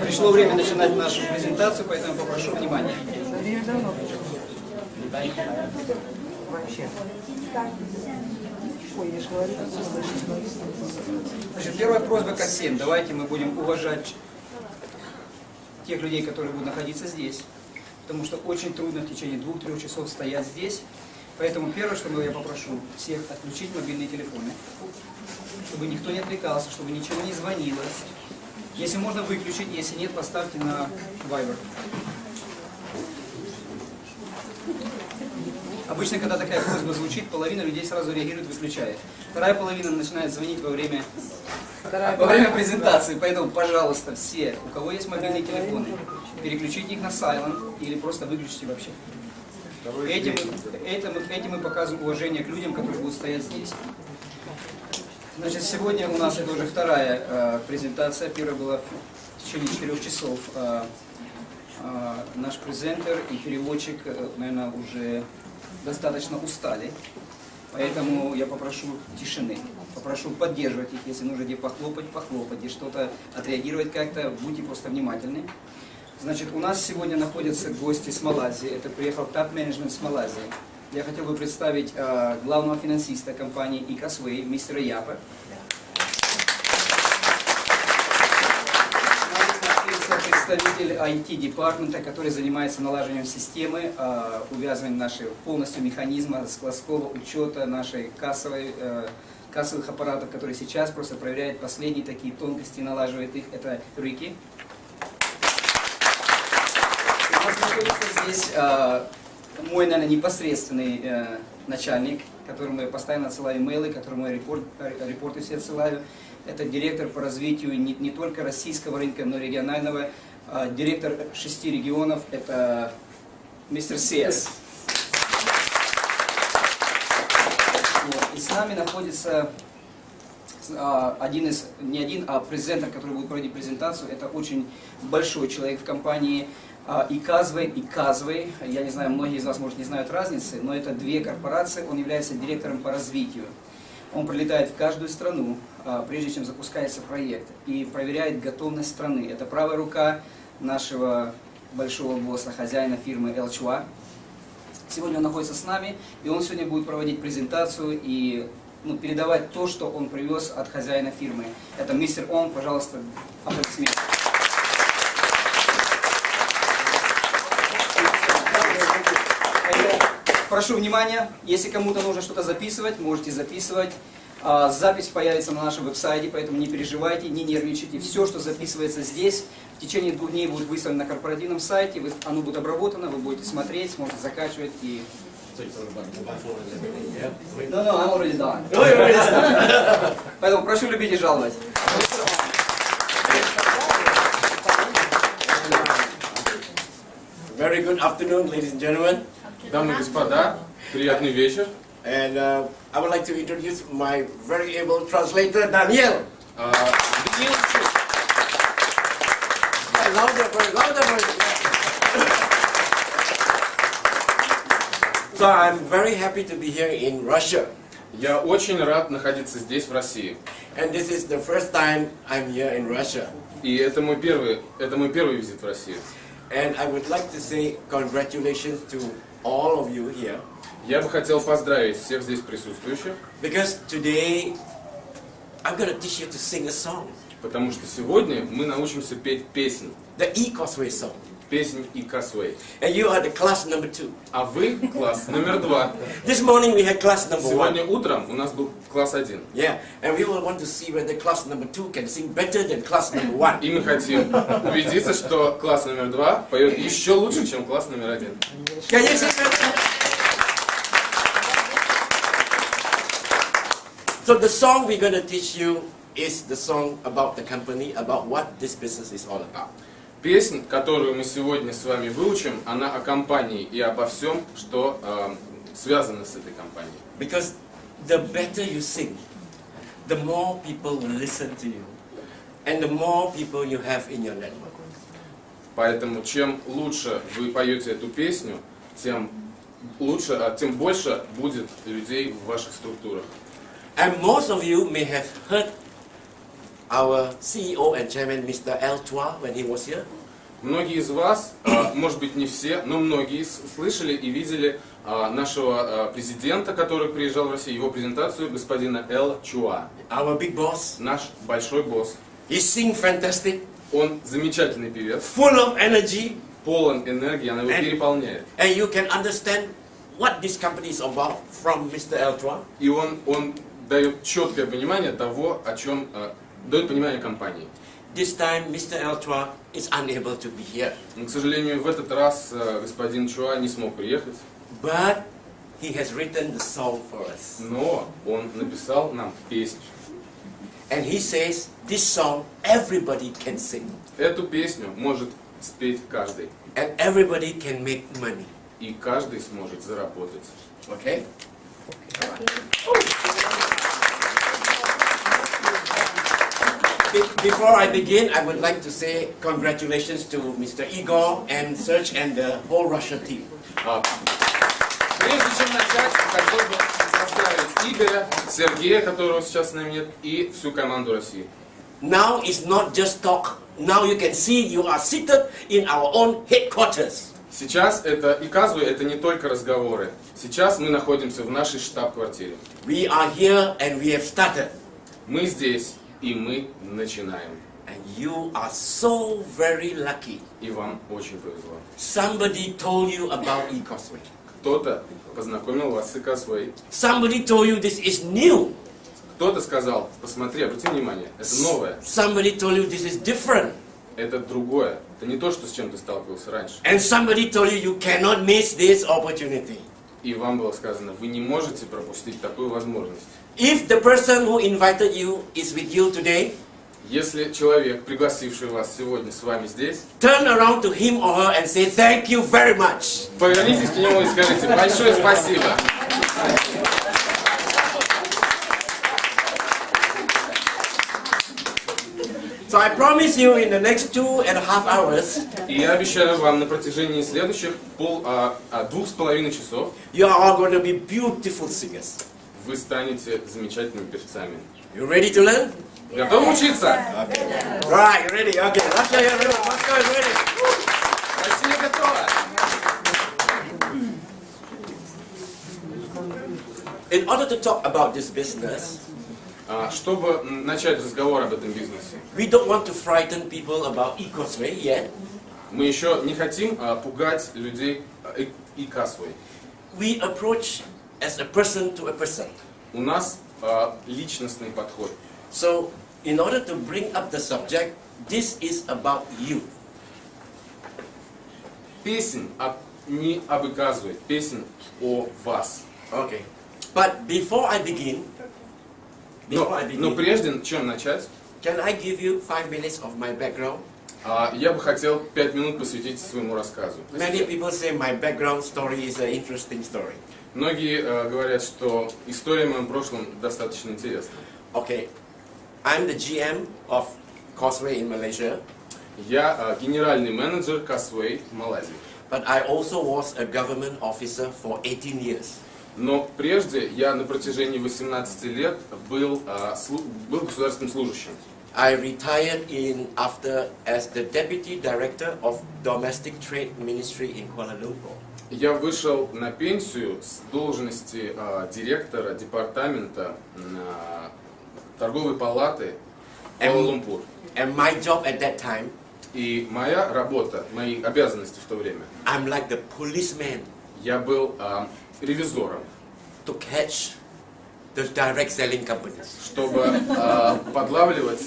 Пришло время начинать нашу презентацию, поэтому попрошу внимания. Значит, первая просьба ко всем. Давайте мы будем уважать тех людей, которые будут находиться здесь. Потому что очень трудно в течение 2-3 часов стоять здесь. Поэтому первое, что я попрошу всех отключить мобильные телефоны, чтобы никто не отвлекался, чтобы ничего не звонило. Если можно, выключить, если нет, поставьте на Viber. Обычно, когда такая просьба звучит, половина людей сразу реагирует, выключает. Вторая половина начинает звонить во время презентации. Поэтому, пожалуйста, все, у кого есть мобильные телефоны, переключите их на silent или просто выключите вообще. Этим мы показываем уважение к людям, которые будут стоять здесь. Значит, сегодня у нас это уже вторая презентация. Первая была в течение 4 часов. Наш презентер и переводчик, наверное, уже достаточно устали. Поэтому я попрошу тишины. Попрошу поддерживать их, если нужно где похлопать, похлопать, где что-то отреагировать как-то, будьте просто внимательны. Значит, у нас сегодня находятся гости с Малайзии. Это приехал топ-менеджмент с Малайзии. Я хотел бы представить главного финансиста компании eCosway, мистера Япа. Представитель IT-департамента, который занимается налаживанием системы, увязыванием нашего полностью механизма складского учета, нашей кассовых аппаратов, которые сейчас просто проверяют последние такие тонкости, налаживает их. Это Рики. У нас находится здесь мой, наверное, непосредственный начальник, которому я постоянно отсылаю имейлы, которому я репорты все отсылаю. Это директор по развитию не только российского рынка, но и регионального. Директор 6 регионов, это мистер Сес. Вот. И с нами находится презентер, который будет проводить презентацию. Это очень большой человек в компании eCosway. Я не знаю, многие из вас, может, не знают разницы, но это 2 корпорации. Он является директором по развитию. Он прилетает в каждую страну, прежде чем запускается проект, и проверяет готовность страны. Это правая рука нашего большого босса, хозяина фирмы Элчуа. Сегодня он находится с нами, и он сегодня будет проводить презентацию и передавать то, что он привез от хозяина фирмы. Это мистер Он, пожалуйста, аплодисменты. Прошу внимания, если кому-то нужно что-то записывать, можете записывать. Запись появится на нашем веб-сайте, поэтому не переживайте, не нервничайте. Все, что записывается здесь, в течение 2 дней будет выставлено на корпоративном сайте, оно будет обработано, вы будете смотреть, сможете закачивать и... No, I'm already done. Поэтому прошу любить и жаловать. Very good afternoon, ladies and gentlemen. Дамы и господа, приятный вечер. And I would like to introduce my very able translator, Daniel. Louder. So I'm very happy to be here in Russia. Я очень рад находиться здесь, в России. And this is the first time I'm here in Russia. И это мой первый визит в Россию. And I would like to say congratulations to all of you here. Я бы хотел поздравить всех здесь присутствующих. Because today I'm going to teach you to sing a song. Потому что сегодня мы научимся петь песнь. The eCosway song. Песнь eCosway. And you are the class number 2. А вы класс номер 2. This morning we had class number 1. Сегодня утром у нас был класс 1. Yeah, and we will want to see whether class number 2 can sing better than class number 1. И мы хотим убедиться, что класс номер 2 поет еще лучше, чем класс номер 1. Can you sing better? So the song we're going to teach you is the song about the company, about what this business is all about. Песнь, которую мы сегодня с вами выучим, она о компании и обо всем, что связано с этой компанией. Because the better you sing, the more people will listen to you, and the more people you have in your network. Поэтому чем лучше вы поете эту песню, тем больше будет людей в ваших структурах. And most of you may have heard our CEO and chairman, Mr. L. Chua, when he was here. Многие из вас, может быть не все, но многие слышали и видели нашего президента, который приезжал в Россию, его презентацию, господина Л. Чуа. Our big boss. Наш большой босс. He sings fantastic. Он замечательный певец. Full of energy. Полон энергии, она его переполняет. And you can understand what this company is about from Mr. L. Chua. И он дает четкое понимание того, о чем дает понимание компании. This time, Mr. L. Chua is unable to be here. Но, к сожалению, в этот раз господин Чуа не смог приехать. But he has written the song for us. Но он написал нам песню. And he says, this song everybody can sing. Эту песню может спеть каждый. And everybody can make money. И каждый сможет заработать. Okay? Before I begin, I would like to say congratulations to Mr. Igor and Serge and the whole Russia team. Прежде чем начать, хотел бы поздравить Игоря, Сергея, которого сейчас с нами нет, и всю команду России. Now it's not just talk. Now you can see you are seated in our own headquarters. Сейчас это eCosway, это не только разговоры. Сейчас мы находимся в нашей штаб-квартире. We are here and we have started. Мы здесь, и мы начинаем. And you are so very lucky. И вам очень повезло. Somebody told you about eCosway. Кто-то познакомил вас с eCosway. Somebody told you this is new. Кто-то сказал, посмотри, обрати внимание, это новое. Somebody told you this is different. Это другое. Это не то, что с чем ты сталкивался раньше. And somebody told you you cannot miss this opportunity. И вам было сказано, вы не можете пропустить такую возможность. If the person who invited you is with you today, Если человек, пригласивший вас сегодня с вами здесь, turn around to him or her and say thank you very much. повернитесь к нему и скажите большое спасибо. So I promise you in the next 2.5 hours, И я обещаю вам на протяжении следующих 2,5 часов you are all going to be beautiful singers. вы станете замечательными певцами. You ready to learn? Готовы учиться? Right, ready. Okay. Russia, you're ready. Moscow is ready. Россия готова. In order to talk about this business, Чтобы начать разговор об этом бизнесе, we don't want to frighten people about eCosway yet. мы еще не хотим пугать людей eCosway. We approach as a person to a person. У нас личностный подход. So, in order to bring up the subject, this is about you. Песнь не об eCosway, песнь о вас. Okay. But before I begin, Но прежде чем начать, can I give you 5 minutes of my background? я бы хотел 5 минут посвятить своему рассказу. Many people say my background story is an interesting story. Многие говорят, что история в моем прошлом достаточно интересна. Okay. I'm the GM of eCosway in Malaysia. Я генеральный менеджер eCosway в Малайзии. But I also was a government officer for 18 years. Но прежде я на протяжении 18 лет был государственным служащим. I retired after as the deputy director of domestic trade ministry in Kuala Lumpur. Я вышел на пенсию с должности директора департамента торговой палаты Куала-Лумпур. And my job at that time, И моя работа, мои обязанности в то время, I'm like the policeman я был ревизором, to catch the direct selling companies. чтобы подлавливать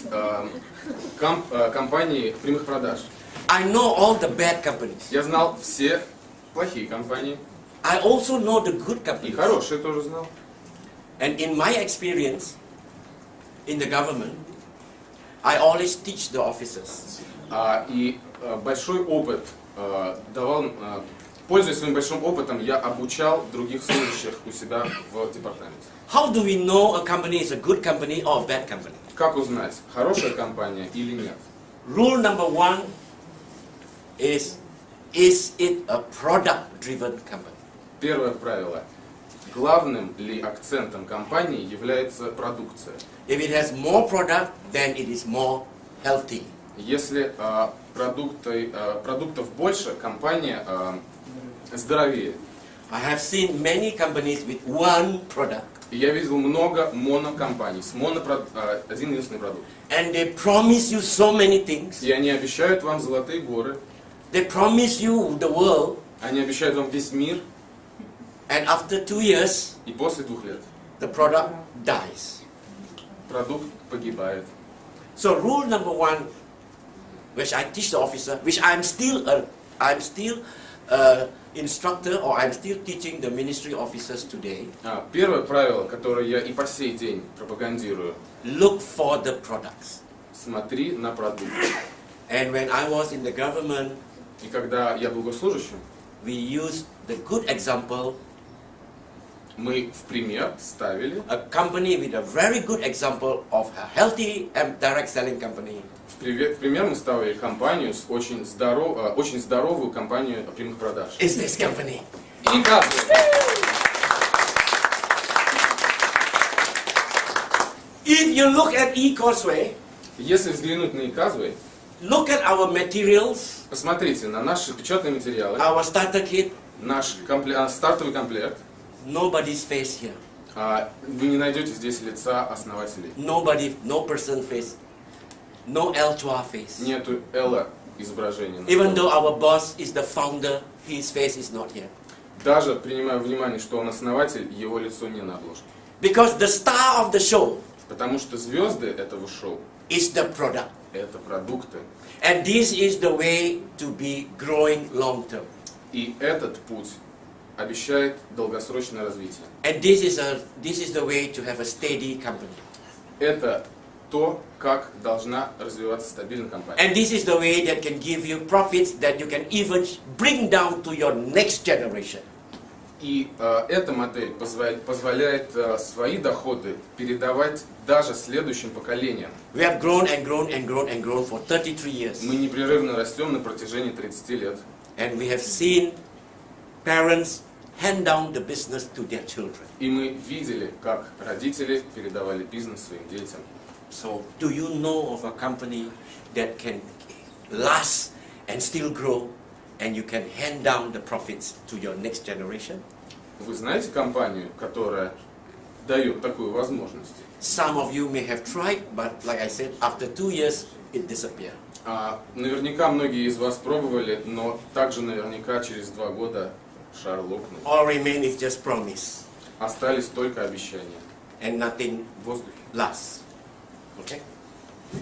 компании прямых продаж. I know all the bad companies. Я знал все плохие компании, I also know the good и companies. хорошие тоже знал. And in my experience in the government, I always teach the officers. И большой опыт давал, пользуясь своим большим опытом, я обучал других служащих у себя в департаменте. How do we know a company is a good company or a bad company? Как узнать, хорошая компания или нет? Rule number 1 is it a product-driven company? Первое правило. главным ли акцентом компании является продукция. If it has more product, then it is more healthy. Если продуктов больше, компания здоровее. I have seen many companies with one product. И я видел много монокомпаний с один единственный продукт. And they promise you so many things. И они обещают вам золотые горы. They promise you the world. Они обещают вам весь мир. And after 2 years, И после 2 лет the product dies. продукт погибает. So rule number 1, which I teach the officer, which I'm still instructor, or I'm still teaching the ministry officers today. Первое правило, которое я и по сей день пропагандирую: Look for the products. смотри на продукт. And when I was in the government, И когда я был госслужащим, we used the good example. мы в пример ставили A company with a very good example of a healthy and direct selling company. в пример мы ставили компанию с очень здоровую компанию прямых продаж. Is this company? eCosway. If you look at eCosway, Если взглянуть на eCosway, look at our materials, посмотрите на наши печатные материалы, our starter kit, наш стартовый комплект. nobody's face here. Вы не найдете здесь лица основателей. Nobody, no person face, no L2R face. Нету Элла изображения. на Even столе. though our boss is the founder, his face is not here. Даже принимая во внимание, что он основатель, его лицо не на обложке. Because the star of the show Потому что звезды этого шоу is the product. — это продукты. And this is the way to be growing long term. И этот путь обещает долгосрочное развитие. And this is the way to have a steady company. Это то, как должна развиваться стабильная компания. And this is the way that can give you profits that you can even bring down to your next generation. И эта модель позволяет свои доходы передавать даже следующим поколениям. We have grown and grown and grown and grown for 33 years. Мы непрерывно растем на протяжении 30 лет. And we have seen parents hand down the business to their children. И мы видели, как родители передавали бизнес своим детям. So, do you know of a company that can last and still grow, and you can hand down the profits to your next generation? Вы знаете компанию, которая дает такую возможность? Some of you may have tried, but like I said, after 2 years, it disappeared. Наверняка многие из вас пробовали, но также наверняка через 2 года шар лопнул. All remain is just promise, Остались только обещания and nothing в воздухе. lasts. Okay?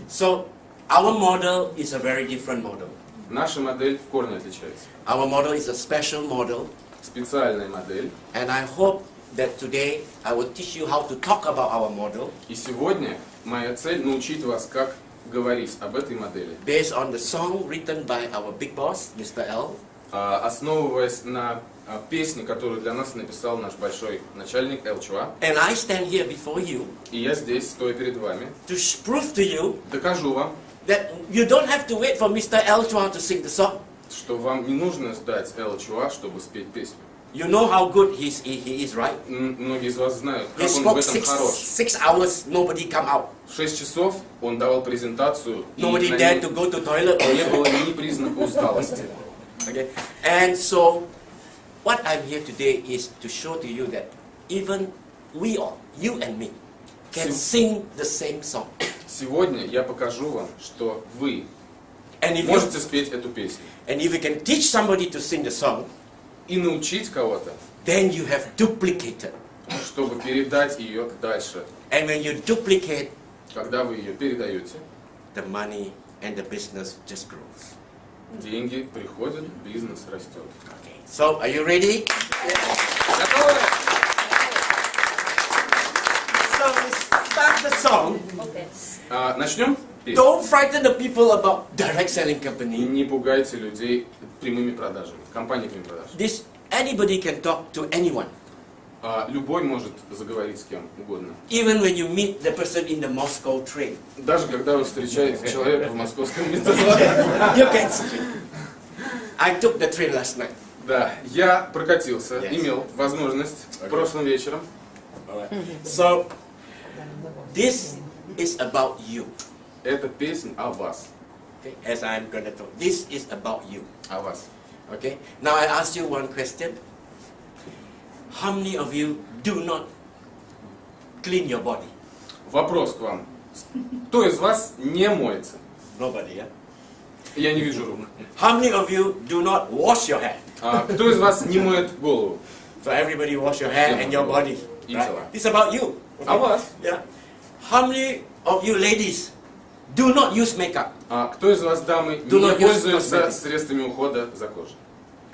So, our model is a very different model. Наша модель в корне отличается. Our model is a special model, Специальная модель. and I hope that today I will teach you how to talk about our model И сегодня моя цель научить вас, как говорить об этой модели, based on the song written by our big boss, Mr. L. основываясь на песне, которую для нас написал наш большой начальник Элчуа. And I stand here before you И я здесь, стоя перед вами, to prove to you докажу вам, that you don't have to wait for Mr. L to sing the song. что вам не нужно ждать Элчуа, чтобы спеть песню. You know how good he is, right? Многие из вас знают, He как он в spoke этом хорош. 6 hours, nobody come out. 6 часов он давал презентацию, и Nobody на dared ней to go to toilet. не было ни признака усталости. Okay? And so, what I'm here today is to show to you that even we all, you and me, can sing the same song. Сегодня я покажу вам, что вы And if можете спеть эту песню. you can teach somebody to sing the song, И научить кого-то, then you have duplicated. чтобы передать ее дальше. And when you duplicate, Когда вы ее передаете, the money and the business just grows. деньги приходят, бизнес растет. Okay. So, are you ready? Готовы? So, let's start the song. Начнем? Don't frighten the people about direct selling И company. не пугайте людей прямыми продажами, компанией прямых продаж. Anybody can talk to anyone. Любой может заговорить с кем угодно. Even when you meet the person in the Moscow train. Даже когда вы встречаете человека в московском метро. You can speak. I took the train last night. Да, я прокатился, Yes. имел возможность прошлым вечером. Alright. So, this is about you. Это песня о вас. Okay? As I'm going to talk, this is about you. О вас. Okay? Now I ask you one question. How many of you do not clean your body? Вопрос к вам. Кто из вас не моется? Nobody, yeah? Я не вижу рук. How many of you do not wash your hair? Кто из вас не моет голову? So everybody wash your hair and your body. И Right? тела. It's about you. О вас. Yeah. How many of you ladies do not use makeup? Кто из вас, дамы, Do не not use пользуется cosmetics. средствами ухода за кожей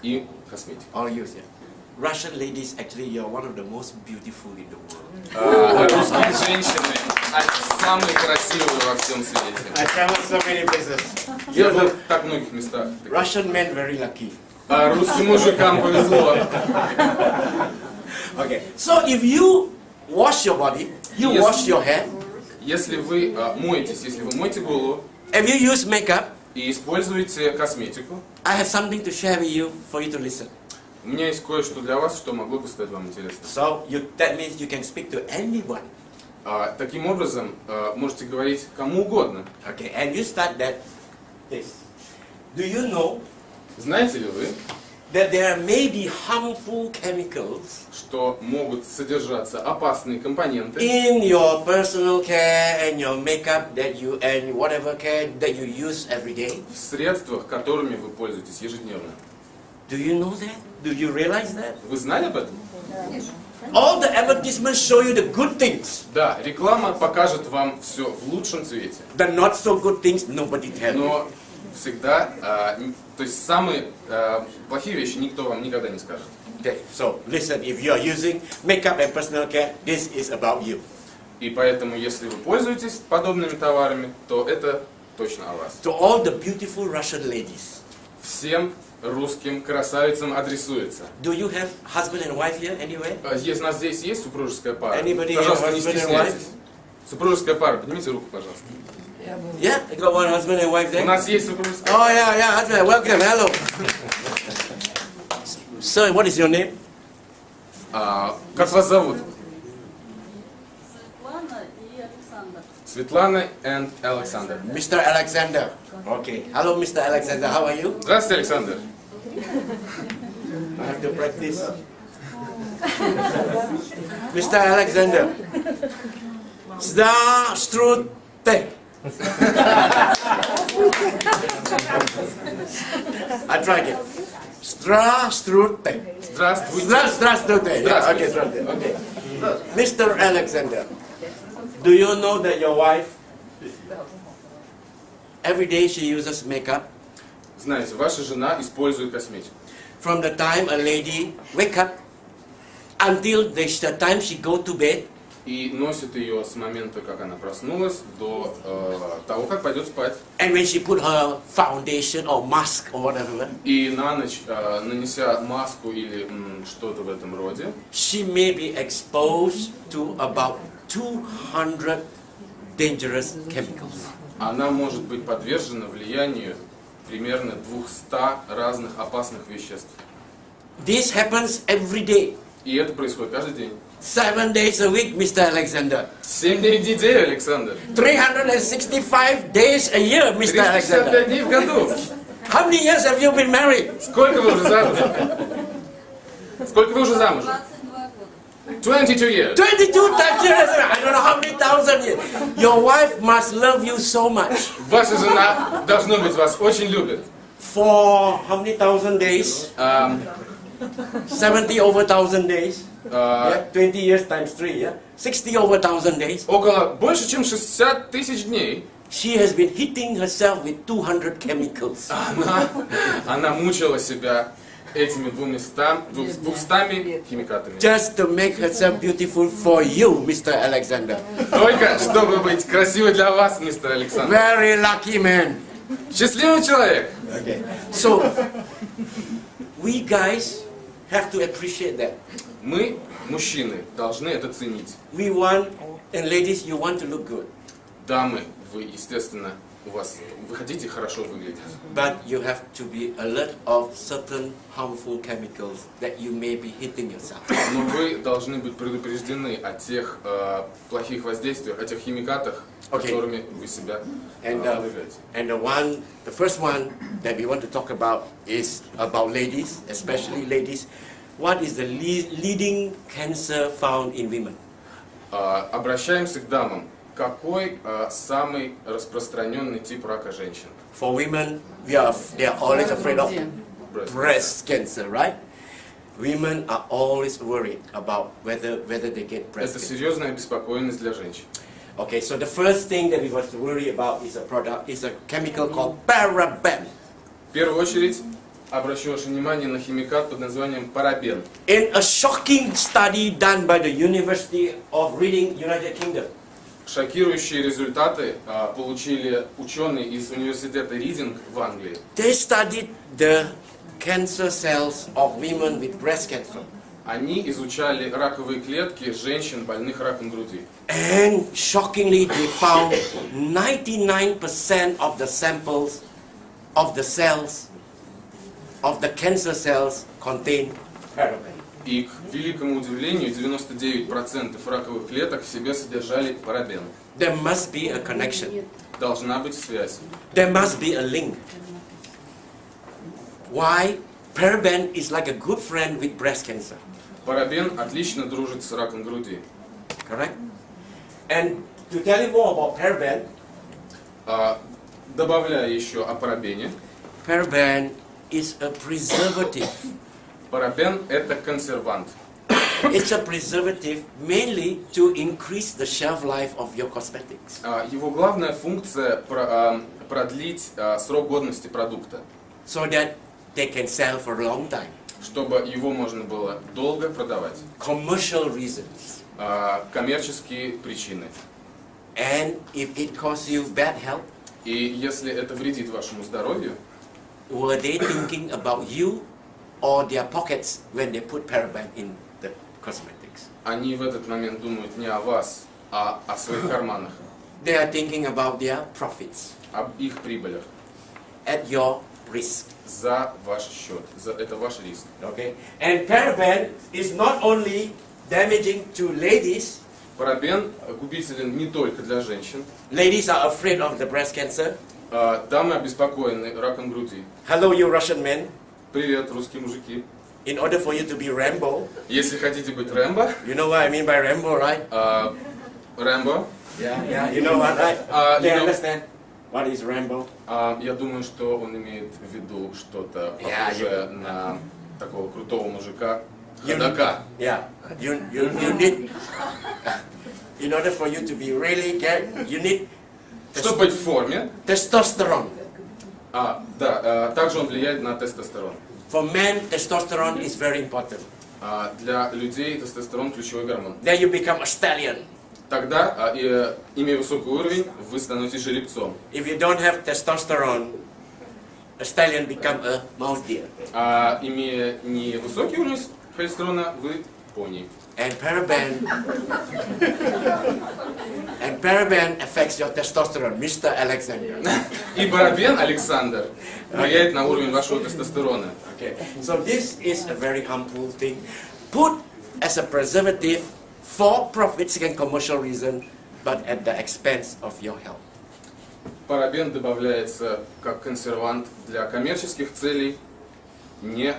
и косметикой? All use, yeah. Russian ladies, actually, you're one of the most beautiful in the world. Русские женщины самые красивые во всем свете. I travel so many places. Я был в так многих местах. Russian men very lucky. Русским мужикам повезло. Okay. So if you wash your body, you Yes. wash your hair, Если вы моетесь, если вы моете голову if you use makeup, и используете косметику, I have something to share with you for you to listen. у меня есть кое-что для вас, что могло бы стать вам интересно. So that means you can speak to anyone. Таким образом, можете говорить кому угодно. Okay, and you start that this. Do you know Знаете ли вы, that there may be harmful chemicals что могут содержаться опасные компоненты in your personal care and your makeup that you and whatever care that you use every day? в средствах, которыми вы пользуетесь ежедневно? Do you know that? Do you realize that? Вы знали об этом? All the advertisements show you the good things. Да, реклама покажет вам все в лучшем цвете. The not so good things nobody tells you. Но всегда, то есть самые плохие вещи никто вам никогда не скажет. Okay, so listen, if you are using makeup and personal care, this is about you. И поэтому, если вы пользуетесь подобными товарами, то это точно о вас. To all the beautiful Russian ladies, Всем русским красавицам адресуется. do you have husband and wife here anywhere? Если у нас здесь есть супружеская пара, Anybody пожалуйста, have не husband and стесняйтесь. Супружеская пара, поднимите руку, пожалуйста. Yeah, you got one husband and wife У there? нас есть супружеская Oh yeah, husband, welcome, hello. So, what is your name? Как вас зовут? Светлана и Александр. Светлана и Александр. Mr. Alexander. Okay. Hello, Mr. Alexander. How are you? Здравствуйте, Александр. I have to practice. Mr. Alexander. Здравствуйте. I try again. Здравствуйте. Здравствуйте. Здравствуйте. Yeah, okay, здравствуйте. Okay. Mr. Alexander, do you know that your wife, every day she uses makeup? Знаете, ваша жена использует косметику. From the time a lady wake up until the time she go to bed, И носит ее с момента, как она проснулась, до того, как пойдет спать. and when she put her foundation or mask or whatever, И на ночь, нанеся маску или что-то в этом роде, she may be exposed to about 200 dangerous chemicals. она может быть подвержена влиянию примерно 200 разных опасных веществ. This happens every day, И это происходит каждый день. 7 days a week, Mr. Alexander. 7 дней в неделю, Александр. 365 days a year, Mr. 365 Alexander. дней в году. How many years have you been married? Сколько вы уже замужем? Сколько вы уже замужем? 22 года. 22 years. 22 years. I don't know how many thousand years. Your wife must love you so much. Ваша жена, должно быть, вас очень любит. For how many thousand days? 70 over 1,000 days. Yeah, 20 years times 3, yeah? 60 over 1,000 days. Около, больше, чем 60 тысяч дней She has been hitting herself with 200 chemicals. она мучила себя этими 200 химикатами. Just to make herself beautiful for you, Mr. Alexander. Только чтобы быть красивой для вас, мистер Александр. Very lucky man. Счастливый человек. Okay. So, we guys have to appreciate that. Мы, мужчины, должны это ценить. We want, and ladies, you want to look good. Дамы, вы, естественно, вы хотите хорошо выглядеть. but you have to be alert of certain harmful chemicals that you may be hitting yourself. Но вы должны быть предупреждены о тех плохих воздействиях, о тех химикатах, которыми вы себя подвергаете. And the first one that we want to talk about is about ladies, especially ladies. What is the leading cancer found in women? Обращаемся к дамам. Какой самый распространенный тип рака женщин? For women, they are always afraid of breast cancer, right? Women are always worried about whether they get breast Это cancer. серьезная обеспокоенность для женщин. Okay, so the first thing that we want to worry about is a chemical called paraben. В первую очередь обращу ваше внимание на химикат под названием парабен. In a shocking study done by the University of Reading, United Kingdom, Шокирующие результаты получили ученые из университета Ридинг в Англии. they studied the cancer cells of women with breast cancer. Они изучали раковые клетки женщин, больных раком груди. And shockingly, they found 99% of the samples of the cells, of the cancer cells, contain paraben. И, к великому удивлению, 99% раковых клеток в себе содержали парабен. There must be a connection. Должна быть связь. There must be a link. Why? Paraben is like a good friend with breast cancer. Парабен отлично дружит с раком груди. Correct? And to tell you more about paraben, Добавляя еще о парабене, paraben is a preservative. парабен – это консервант. It's a preservative mainly to increase the shelf life of your cosmetics. Его главная функция – продлить срок годности продукта, So that they can sell for a long time. чтобы его можно было долго продавать. Commercial reasons. Коммерческие причины. And if it causes you bad health, И если это вредит вашему здоровью, were they thinking about you or their pockets when they put paraben in the cosmetics? они в этот момент думают не о вас, а о своих карманах, They are thinking about their profits об их прибылях, at your risk. за ваш счет. Это ваш риск. Okay? And paraben is not only damaging to ladies. Парабен губителен не только для женщин. Ladies are afraid of the breast cancer. Дамы обеспокоены раком груди. Hello, you Russian men. Привет, русские мужики. In order for you to be Rambo, Если хотите быть Рэмбо, you know what I mean by Rambo, right? Рэмбо, Yeah, you know what, right? They understand what is Rambo. я думаю, что он имеет в виду что-то похожее на такого крутого мужика, ходока. Yeah, you need, in order for you to be really you need Чтобы быть в форме, testosterone. да, также он влияет на тестостерон. For men, testosterone is very important. Для людей тестостерон ключевой гормон. Then you become a stallion. Тогда, имея высокий уровень, вы становитесь жеребцом. If you don't have testosterone, a stallion become a mouse deer. Имея невысокий уровень холестерона, вы пони. And paraben affects your testosterone, Mr. Alexander. И парабен, Александр, влияет на уровень вашего тестостерона. Okay, so this is a very harmful thing. Put as a preservative for profits and commercial reason, but at the expense of your health. Парабен добавляется как консервант для коммерческих целей, не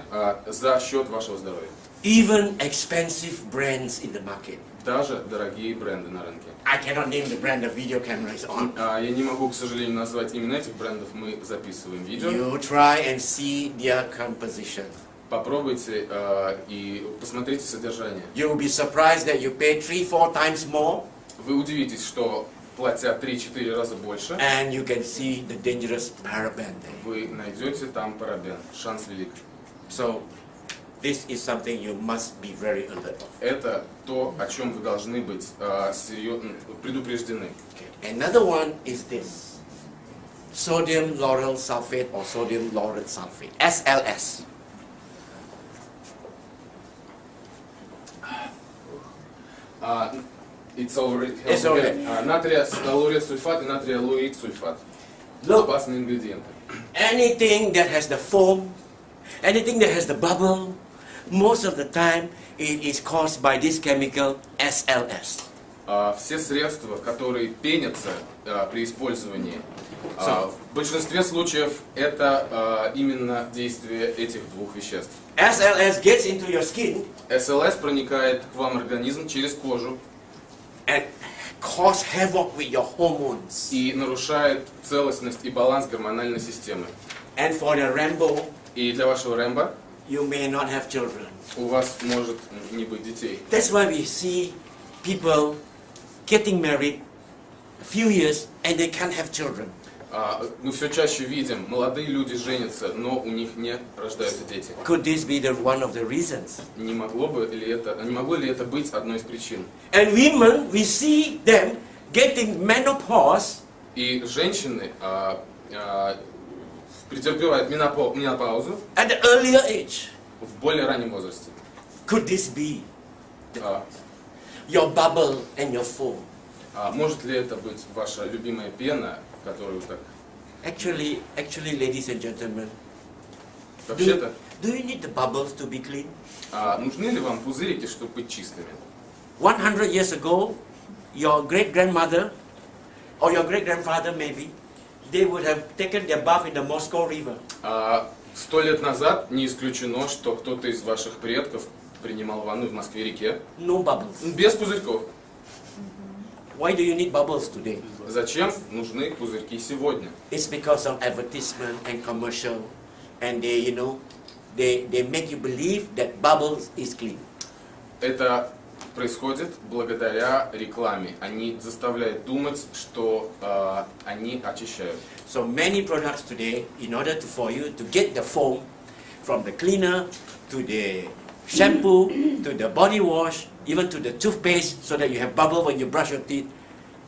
за счет вашего здоровья. Even expensive brands in the market. Даже дорогие бренды на рынке. I cannot name the brand the video camera is on. Я не могу, к сожалению, назвать именно этих брендов, мы записываем видео. You try and see their composition. Попробуйте и посмотрите содержание. You will be surprised that you pay 3-4 times more. Вы удивитесь, что платя 3-4 раза больше, And you can see the dangerous paraben there. вы найдете там парабен. Шанс велик. So, this is something you must be very alert of. Это то, о чем вы должны быть предупреждены. Okay. Another one is this. Sodium lauryl sulfate or sodium lauryl sulfate, SLS. It's over. It's over. Натрия лауреат сульфат и натрия луид сульфат. Look, опасные ингредиенты. anything that has the foam, anything that has the bubble, most of the time it is caused by this chemical SLS. Все средства, которые пенятся при использовании, в большинстве случаев это именно действие этих двух веществ. SLS gets into your skin СЛС проникает к вам в организм через кожу and cause havoc with your hormones. и нарушает целостность и баланс гормональной системы. And for the Rambo, И для вашего Рэмбо you may not have children. у вас может не быть детей. That's why we see people getting married a few years and they can't have children. Мы все чаще видим, молодые люди женятся, но у них не рождаются дети. Could this be one of the reasons? Не могло ли это быть одной из причин? And women, we see them getting menopause И женщины претерпевают менопаузу at an earlier age. в более раннем возрасте. Could this be А, your bubble and your foam? Может ли это быть ваша любимая пена, которую так... Actually, ladies and gentlemen, Вообще-то, do you need the bubbles to be clean? нужны ли вам пузырики, чтобы быть чистыми? 100 years ago, your great-grandmother or your great-grandfather maybe, they would have taken their bath in the Moscow River. 100 лет назад не исключено, что кто-то из ваших предков принимал ванну в Москве-реке No bubbles. без пузырьков. Why do you need bubbles today? Зачем нужны пузырьки сегодня? It's because of advertisement and commercial, and they make you believe that bubbles is clean. Это происходит благодаря рекламе. Они заставляют думать, что они очищают. So many products today, in order for you to get the foam from the cleaner to the shampoo to the body wash, even to the toothpaste, so that you have bubble when you brush your teeth,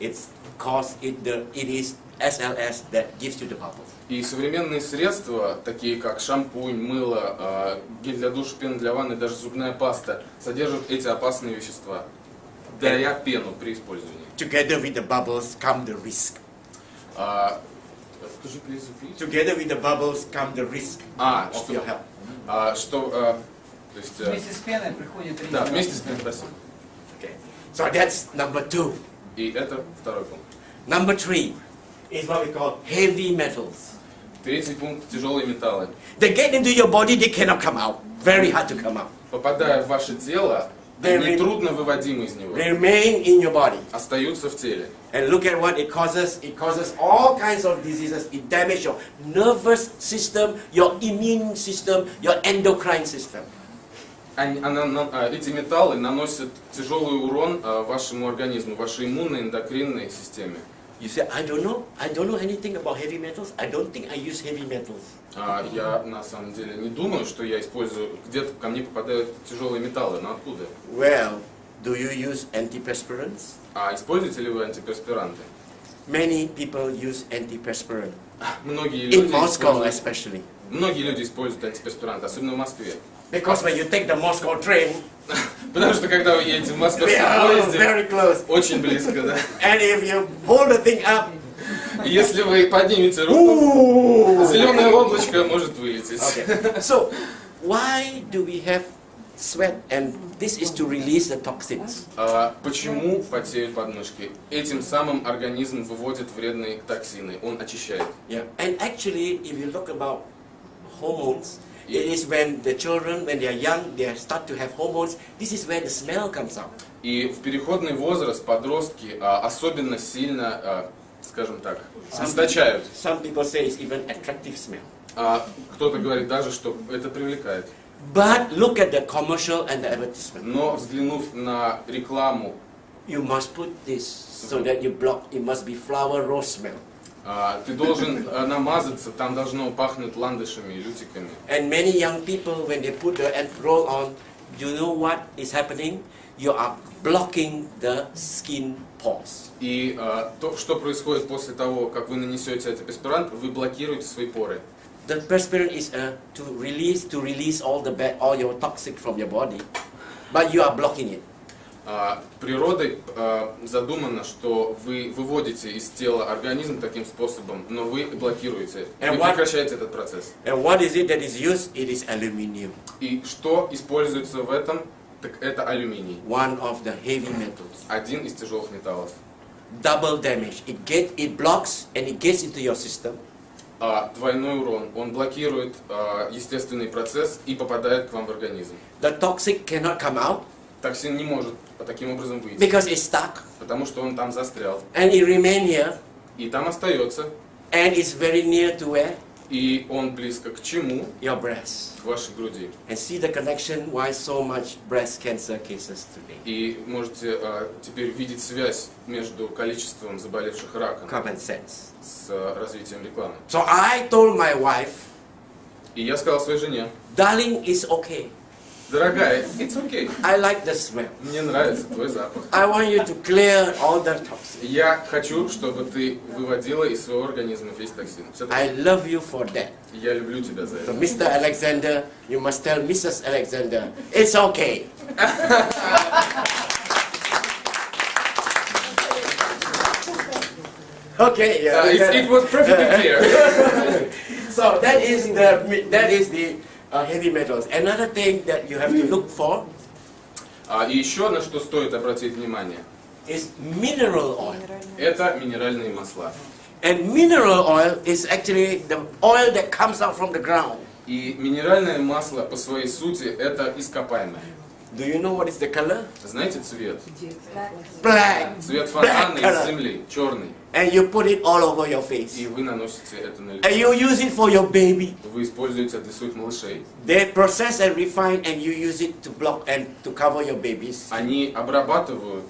it's because it is SLS that gives you the bubbles. И современные средства, такие как шампунь, мыло, гель для душа, пена для ванны, даже зубная паста, содержат эти опасные вещества, дая пену при использовании. Together with the bubbles come the risk. Скажи, please, repeat. Together with the bubbles come the risk of your health. То есть, Вместе с пеной приходит риск. да, вместе с пеной, спасибо. Okay. So that's number 2. И это второй пункт. Number 3 is what we call heavy metals. Третий пункт – тяжелые металлы. They get into your body, they cannot come out. Very hard to come out. Попадая в ваше тело, они трудно выводимы из него. They remain in your body. Остаются в теле. And look at what it causes. It causes all kinds of diseases. It damages your nervous system, your immune system, your endocrine system. Эти металлы наносят тяжелый урон вашему организму, вашей иммунной, эндокринной системе. You say, I don't know anything about heavy metals. I don't think I use heavy metals. Я на самом деле не думаю, что я использую, где-то ко мне попадают тяжелые металлы, но откуда? Well, do you use antiperspirants? Используете ли вы антиперспиранты? Many people use antiperspirant. Многие In Moscow especially. Многие люди используют антиперспиранты, особенно в Москве. Because when you take the Moscow train, Потому что когда вы едете в they московском are поезде, very close. очень близко, да. And if you hold the thing up, Если вы поднимете руку, зеленое облачко может вылететь. okay. So, why do we have sweat? And this is to release the toxins. Почему потеют подмышки? Этим самым организм выводит вредные токсины, он очищает. Yeah. And actually, if you look about hormones, it is when the children, when they are young, they start to have hormones. This is where the smell comes out. И в переходный возраст подростки особенно сильно, скажем так, источают. Some people say it's even attractive smell. Кто-то говорит даже, что это привлекает. But look at the commercial and the advertisement. Но взглянув на рекламу, You must put this so that you block. It must be flower rose smell. ты должен намазаться, там должно пахнуть ландышами и лютиками. And many young people, when they put the roll on, you know what is happening? You are blocking the skin pores. И то, что происходит после того, как вы нанесете антиперспирант, вы блокируете свои поры. The perspirant is to release all your toxic from your body, but you are blocking it. Природой задумано, что вы выводите из тела организм таким способом, но вы блокируете, вы прекращаете этот процесс. And what is it that is used? It is aluminium. И что используется в этом? Так это алюминий. One of the heavy metals. Один из тяжелых металлов. Double damage. It blocks and it gets into your system. Двойной урон. Он блокирует естественный процесс и попадает к вам в организм. The toxic cannot come out. Токсин не может таким образом выйти. Because it's stuck. Потому что он там застрял. And it remains here. И там остается. And it's very near to where? И он близко к чему? Your breast. К вашей груди. And see the connection why so much breast cancer cases today. И можете теперь видеть связь между количеством заболевших раком Common sense. с развитием рекламы. So I told my wife, И я сказал своей жене, darling, it's okay. дорогая, it's okay. I like the smell. Мне нравится твой запах. I want you to clear all the toxins. Я хочу, чтобы ты выводила из своего организма весь токсин. I love you for that. Я люблю тебя за So это. Mr. Alexander, you must tell Mrs. Alexander, it's okay. Okay, It was perfectly clear. So that is the heavy metals. Another thing that you have to look for И еще на что стоит обратить внимание, is mineral oil. это минеральные масла. And mineral oil is actually the oil that comes out from the ground. И минеральное масло по своей сути это ископаемое. Do you know what is the color? Знаете цвет? Black. Цвет Black фонтана из color. земли, черный. And you put it all over your face. И вы наносите это на And лицо. you use it for your baby. Вы используете это для своих малышей. They process and refine and you use it to block and to cover your babies. Они обрабатывают,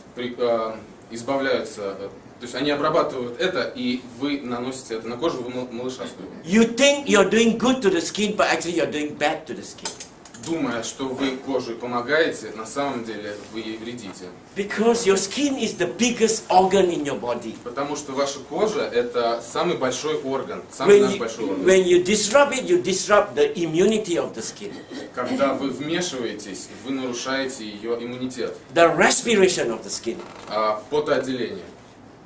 избавляются, то есть они обрабатывают это, и вы наносите это на кожу малыша своего. You think you're doing good to the skin, but actually you're doing bad to the skin. Думая, что вы коже помогаете, на самом деле вы ей вредите. Because your skin is the biggest organ in your body. Потому что ваша кожа это самый большой орган, самый наш большой орган. When you disrupt it, you disrupt the immunity of the skin. Когда вы вмешиваетесь, вы нарушаете ее иммунитет, The respiration of the skin. потоотделение.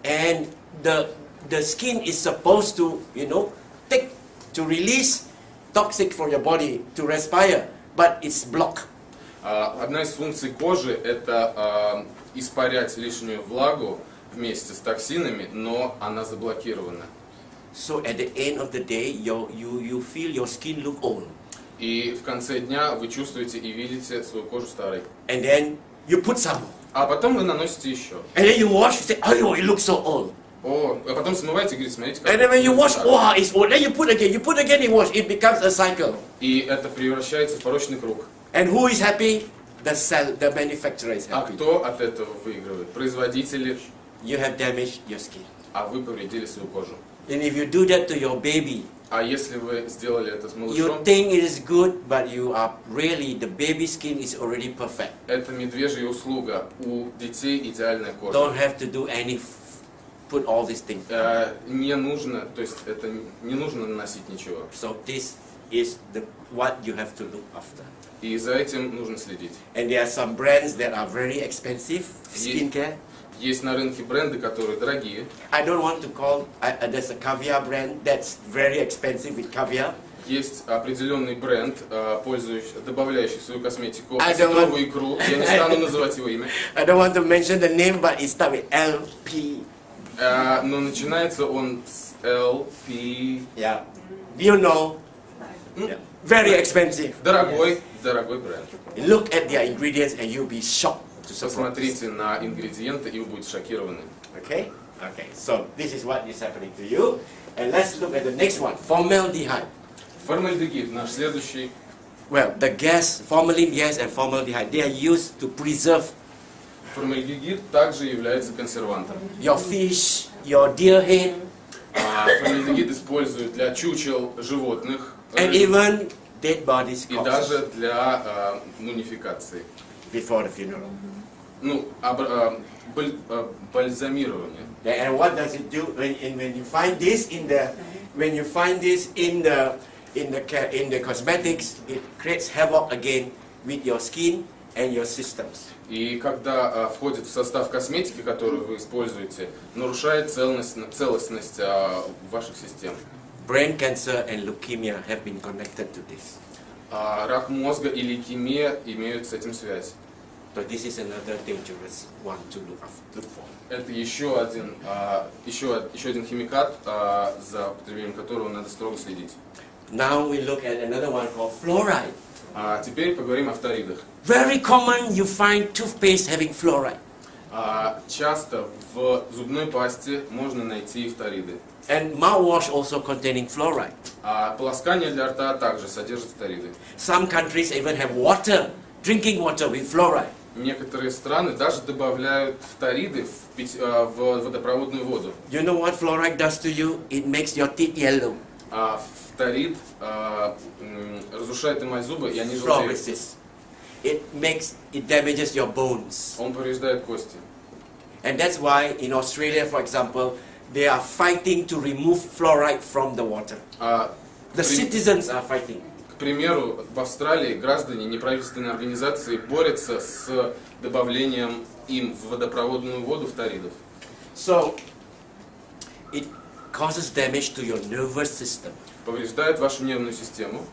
And the skin is supposed to, to release toxic from your body, to respire, but it's blocked. Одна из функций кожи это испарять лишнюю влагу вместе с токсинами, но она заблокирована. So at the end of the day, you feel your skin look old. И в конце дня вы чувствуете и видите свою кожу старой. And then you put some. А потом вы наносите еще. And then you wash, you say, oh, it looks so old. А потом смываете и говорите, смотрите, как... And then when you wash, wow, it's old. Then you put again, you wash. It becomes a cycle. И это превращается в порочный круг. And who is happy? The manufacturer is А happy. кто от этого выигрывает? Производители, You have damaged your skin. а вы повредили свою кожу. And if you do that to your baby, А если вы сделали это с you малышом, think it is good, but you are really, the baby skin is already perfect. это медвежья услуга. У детей идеальная кожа. Don't have to do any, put all these things. Не нужно, то есть это не нужно наносить ничего. So this is what you have to look after. И за этим нужно следить. And there are some brands that are very expensive, skincare. Есть на рынке бренды, которые дорогие. I don't want to call, there's a caviar brand that's very expensive with caviar. Есть определенный бренд, добавляющий в свою косметику I don't осетровую икру. Я не стану называть его имя. I don't want to mention the name, but it starts with LP. Но начинается он с LP. Yeah. You know. Yeah. Very expensive. Дорогой бренд. Look at their ingredients and you'll be shocked. Посмотрите на ингредиенты, и вы будете шокированы. Okay? Okay. So this is what is happening to you. And let's look at the next one. Formaldehyde. Формальдегид, наш следующий. Well, the gas, formalin gas and formaldehyde, they are used to preserve Формальдегид также является консервантом. your fish, your deer head, Формальдегид используют для чучел животных and even dead bodies и даже для мумификации. before the funeral. Ну, бальзамирование. And what does it do when you find this in the cosmetics? It creates havoc again with your skin and your systems. И когда входит в состав косметики, которую вы используете, нарушает целостность ваших систем. Brain cancer and leukemia have been connected to this. Рак мозга и лейкемия имеют с этим связь. So this is another dangerous one to look for. Это еще один химикат, за употреблением которого надо строго следить. Now we look at another one called fluoride. Теперь поговорим о фторидах. Very common you find toothpaste having fluoride. Часто в зубной пасте можно найти фториды. And mouthwash also containing fluoride. Полоскание для рта также содержит фториды. Some countries even have water, drinking water with fluoride. Некоторые страны даже добавляют фториды в водопроводную воду. You know what fluoride does to you? It makes your teeth yellow. Фторид разрушает эмаль зуба, и они желтеют. It damages your bones. Он повреждает кости. And that's why in Australia, for example, they are fighting to remove fluoride from the water. The citizens are fighting. К примеру, в Австралии граждане неправительственной организации борются с добавлением им в водопроводную воду фторидов. So it causes damage to your nervous system. Повреждает вашу нервную систему.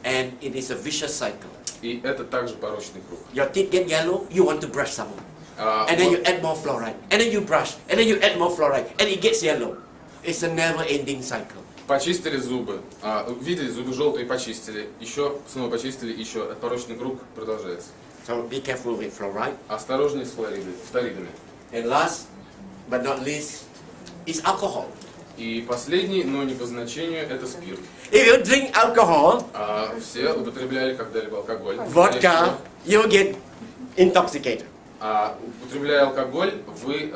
And it is a vicious cycle. И это также порочный круг. Your teeth get yellow, you want to brush some more. And then you add more fluoride. And then you brush. And then you add more fluoride. And it gets yellow. It's a never-ending cycle. Почистили зубы, увидели зубы желтые, почистили, еще снова почистили, еще порочный круг продолжается. So be careful with fluoride. Осторожнее с фторидами. And last but not least is alcohol. И последний, но не по значению, это спирт. If you drink alcohol, все употребляли когда-либо алкоголь. Vodka, you get intoxicated. Употребляя алкоголь, вы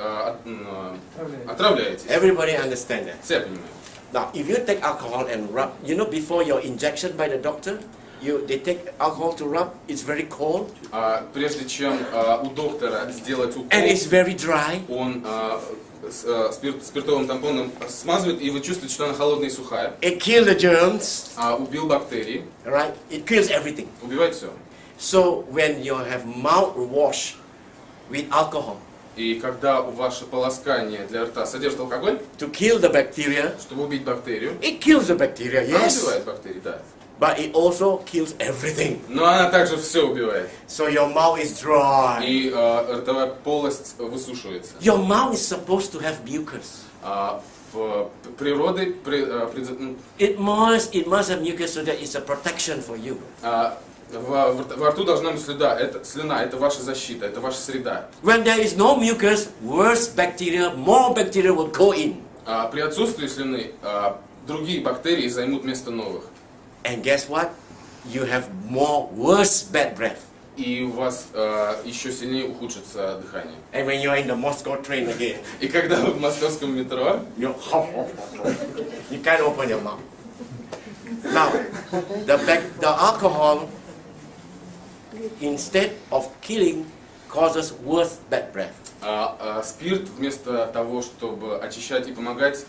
отравляетесь. Everybody understand that. Все понимают. Now, if you take alcohol and rub, you know, before your injection by the doctor, they take alcohol to rub. It's very cold. Прежде чем у доктора сделать укол, and it's very dry. Он спиртовым тампоном смазывает, и вы чувствуете, что она холодная и сухая. It kills the germs. Убил бактерии. Right? It kills everything. Убивает все. So when you have mouthwash with alcohol, и когда ваше полоскание для рта содержит алкоголь, to kill the bacteria, чтобы убить бактерию, it kills the bacteria, yes. Убивает бактерии, да. But it also kills everything. Но она также все убивает. So your mouth is dry. И ротовая полость высушивается. Your mouth is supposed to have mucus. В природе it must have mucus so that it's a protection for you. Во рту должна быть слюна, это ваша защита, это ваша среда. When there is no mucus, worse bacteria, more bacteria will go in. При отсутствии слюны другие бактерии займут место новых. And guess what? You have more worse bad breath. И у вас еще сильнее ухудшится дыхание. And when you're in the Moscow train again, и когда вы в московском метро, you can't open your mouth. Now, the alcohol, instead of killing, causes worse bad breath. Спирт вместо того, чтобы очищать и помогать,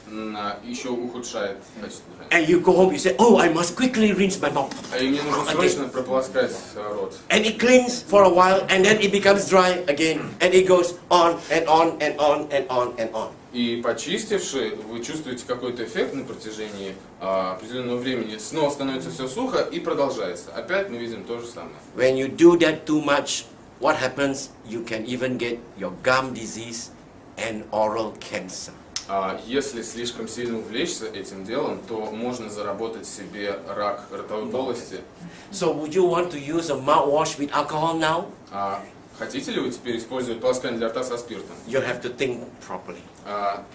еще ухудшает качество дыхания. And you go home, you say, oh, I must quickly rinse my mouth. И мне нужно срочно прополоскать рот. And it cleans for a while, and then it becomes dry again, and it goes on and on and on and on and on. И почистивши, вы чувствуете какой-то эффект на протяжении определенного времени. Снова становится все сухо и продолжается. Опять мы видим то же самое. When you do that too much, what happens? You can even get your gum disease and oral cancer. Если слишком сильно увлечься этим делом, то можно заработать себе рак ротовой полости. So would you want to use a mouthwash with alcohol now? Хотите ли вы теперь использовать полоскание для рта со спиртом? You have to think properly.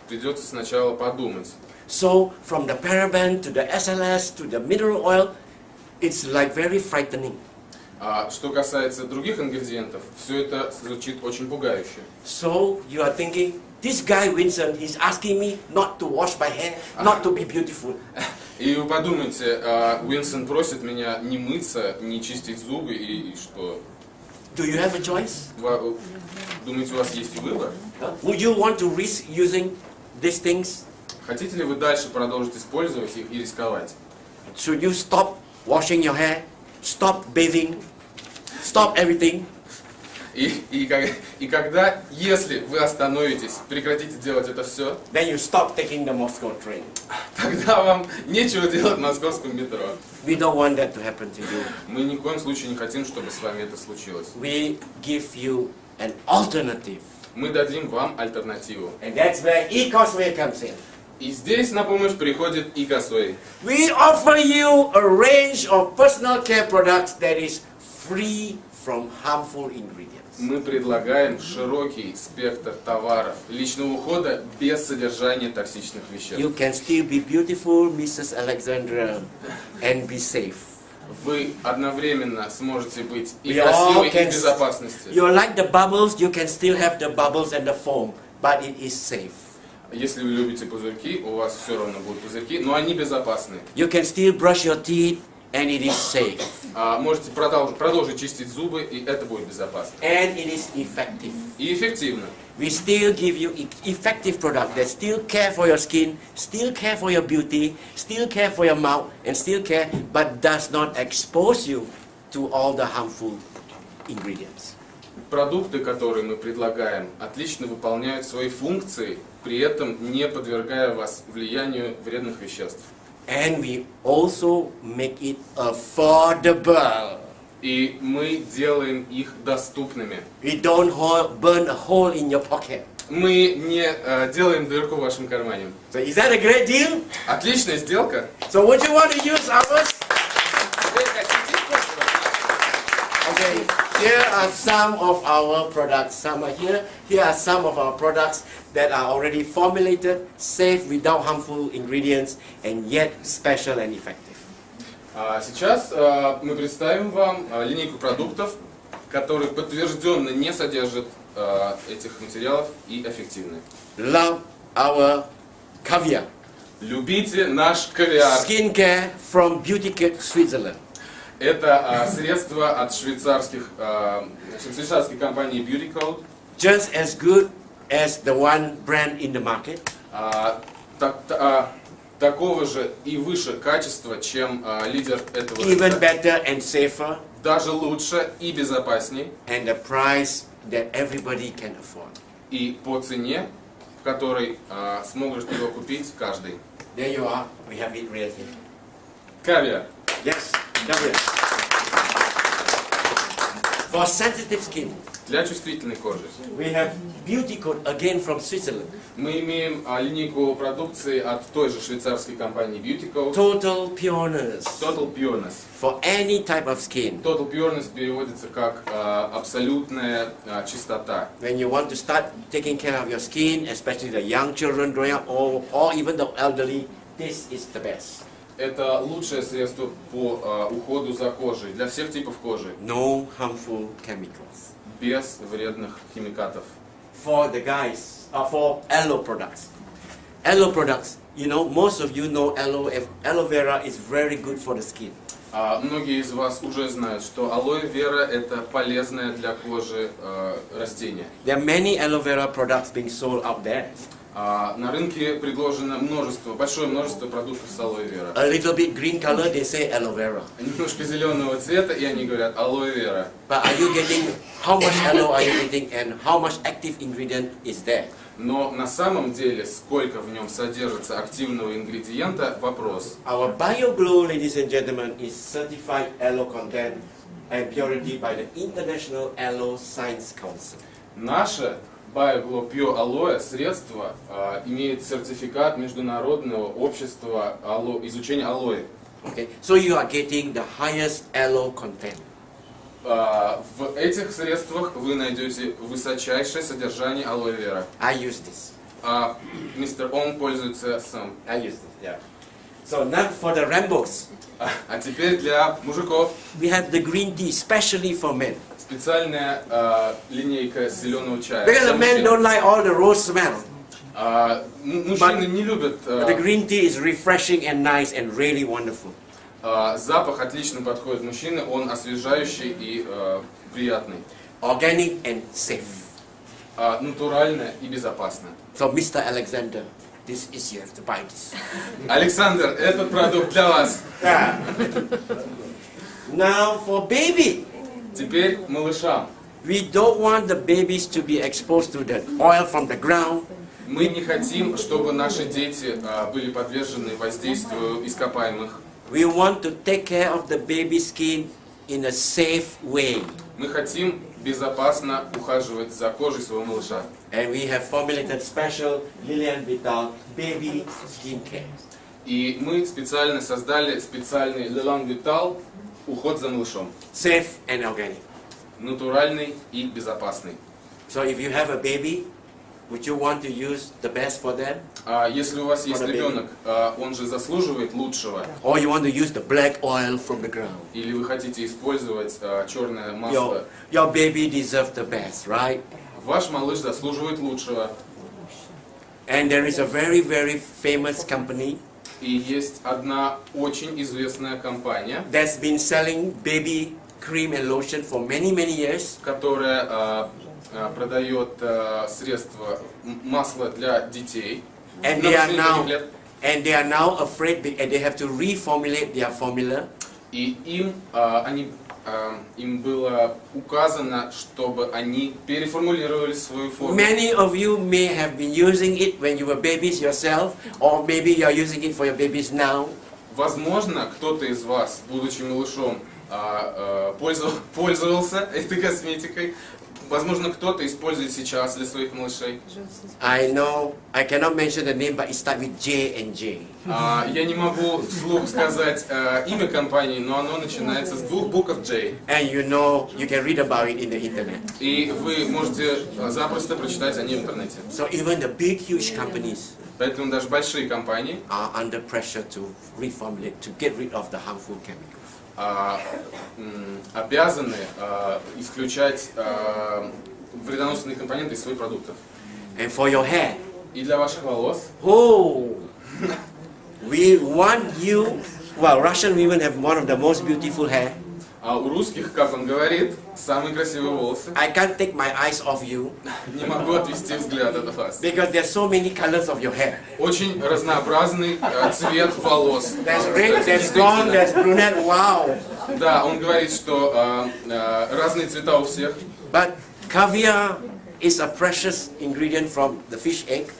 Придется сначала подумать. So from the paraben to the SLS to the mineral oil, it's like very frightening. Что касается других ингредиентов, все это звучит очень пугающе. So you are thinking, this guy Vincent, he's asking me not to wash my hair, not to be beautiful. И вы подумайте, Уинсон просит меня не мыться, не чистить зубы и что? Do you have a choice? Думаете, у вас есть выбор? Would you want to risk using these things? Хотите ли вы дальше продолжить использовать их и рисковать? Should you stop washing your hair? Stop bathing? stop everything, И когда, если вы остановитесь, прекратите делать это все, then you stop taking the Moscow train. тогда вам нечего делать в московском метро. We don't want that to happen to you. Мы ни в коем случае не хотим, чтобы с вами это случилось. We give you an alternative. Мы дадим вам альтернативу. And that's where eCosway comes in. И здесь на помощь приходит eCosway. We offer you a range of personal care products that is free from harmful ingredients. Мы предлагаем широкий спектр товаров личного ухода без содержания токсичных веществ. You can still be beautiful, Mrs. Alexandra, and be safe. Вы одновременно сможете быть и We all красивой, и в безопасности. You like the bubbles, you can still have the bubbles and the foam, but it is safe. Если вы любите пузырьки, у вас все равно будут пузырьки, но они безопасны. You can still brush your teeth, and it is safe. Можете продолжить чистить зубы, и это будет безопасно. And it is effective. И эффективно. We still give you effective product that still care for your skin, still care for your beauty, still care for your mouth, and still care, but does not expose you to all the harmful ingredients. Продукты, которые мы предлагаем, отлично выполняют свои функции, при этом не подвергая вас влиянию вредных веществ. And we also make it affordable. И мы делаем их доступными. We don't burn a hole in your pocket. Мы не делаем дырку в вашем кармане. So is that a great deal? Отличная сделка. So would you want to use ours? Okay, here are some of our products. Some are here. Here are some of our products that are already formulated, safe, without harmful ingredients, and yet special and effective. Сейчас мы представим вам линейку продуктов, которые подтвержденно не содержат этих материалов и эффективны. Love our caviar. Любите наш кавиар. Skincare from Beauty Kit Switzerland. Это средство от швейцарской компании Beauty Code. Just as good as the one brand in the market. Такого же и выше качества, чем лидер этого Even рынка. better and safer. Даже лучше и безопасней. And the price that everybody can afford. И по цене, в которой сможет его купить каждый. There you are. We have it right here. Кавиар. Yes, caviar. For sensitive skin, Для чувствительной кожи. we have Beauty Code again from Switzerland. Мы имеем линейку продукции от той же швейцарской компании Beauty Code. Total pureness. Total Pureness. For any type of skin. Total Pureness переводится как абсолютная чистота. When you want to start taking care of your skin, especially the young children growing up, or even the elderly, this is the best. Это лучшее средство по уходу за кожей для всех типов кожи. No harmful chemicals. Без вредных химикатов. For the guys, for aloe products. Aloe products, you know, most of you know aloe vera is very good for the skin. Многие из вас уже знают, что алоэ вера это полезное для кожи растение. There are many aloe vera products being sold out there. На рынке предложено большое множество продуктов с алоэ вера. A little bit green color, they say aloe vera. Немножко зеленого цвета, и они говорят алоэ вера. But are you getting, how much aloe are you getting and how much active ingredient is there? Но на самом деле, сколько в нем содержится активного ингредиента, вопрос. Our BioGlow, ladies and gentlemen, is certified aloe content and purity by the International Aloe Science Council. Наше BioGlow Pure Aloe средство имеет сертификат Международного общества изучения алоэ. Okay, so you are getting the highest aloe content. В этих средствах вы найдете высочайшее содержание алоэ вера. I use this. Мистер Он пользуется сам. I use this, yeah. So now for the Rambos. А теперь для мужиков We have the green tea, especially for men. специальная линейка зеленого чая. Because the men don't like all the rose smell. Мужчины не любят. The green tea is refreshing and nice and really wonderful. Запах отлично подходит мужчине, он освежающий и приятный. Organic and safe. Натурально и безопасно. So Mr. Alexander, this is you have to buy this. Александр, этот продукт для вас. Now for baby. Теперь малышам. We don't want the babies to be exposed to the oil from the ground. Мы не хотим, чтобы наши дети были подвержены воздействию ископаемых. We want to take care of the baby skin in a safe way. Мы хотим безопасно ухаживать за кожей своего малыша. And we have formulated special Lilian Vital baby skin care. И мы специально создали специальный Lilian Vital уход за малышом. Safe and organic. Натуральный и безопасный. So if you have a baby, would you want to use the best for them? Если у вас есть ребенок, он же заслуживает лучшего. Or you want to use the black oil from the ground? Или вы хотите использовать черное масло? Your baby deserves the best, right? Ваш малыш заслуживает лучшего. And there is a very, very famous company И есть одна очень известная компания, that's been selling baby cream and lotion for many, many years. которая продает средства, масло для детей. And they are now afraid and they have to reformulate their formula. И им было указано, чтобы они переформулировали свою формулу. Many of you may have been using it when you were babies yourself, or maybe you are using it for your babies now. Возможно, кто-то из вас, будучи малышом, пользовался этой косметикой. Возможно, кто-то использует сейчас для своих малышей. I know, I cannot mention the name, but it starts with J and J. Я не могу вслух сказать имя компании, но оно начинается с двух букв J. And you know, you can read about it in the internet. И вы можете запросто прочитать о ней в интернете. So even the big, huge companies Поэтому даже большие компании are under pressure to reformulate, to get rid of the harmful chemicals. Обязаны исключать вредоносные компоненты из своих продуктов. And for your hair, И для ваших волос. oh, we want you. Well, Russian women have one of the most beautiful hair. У русских, как он говорит, самые красивые волосы. I can't take my eyes off you Не могу отвести взгляд от вас. because there's so many colors of your hair. Очень разнообразный цвет волос. There's red, there's blonde, there's brunette. Wow. Да, он говорит, что разные цвета у всех. But caviar is a precious ingredient from the fish egg.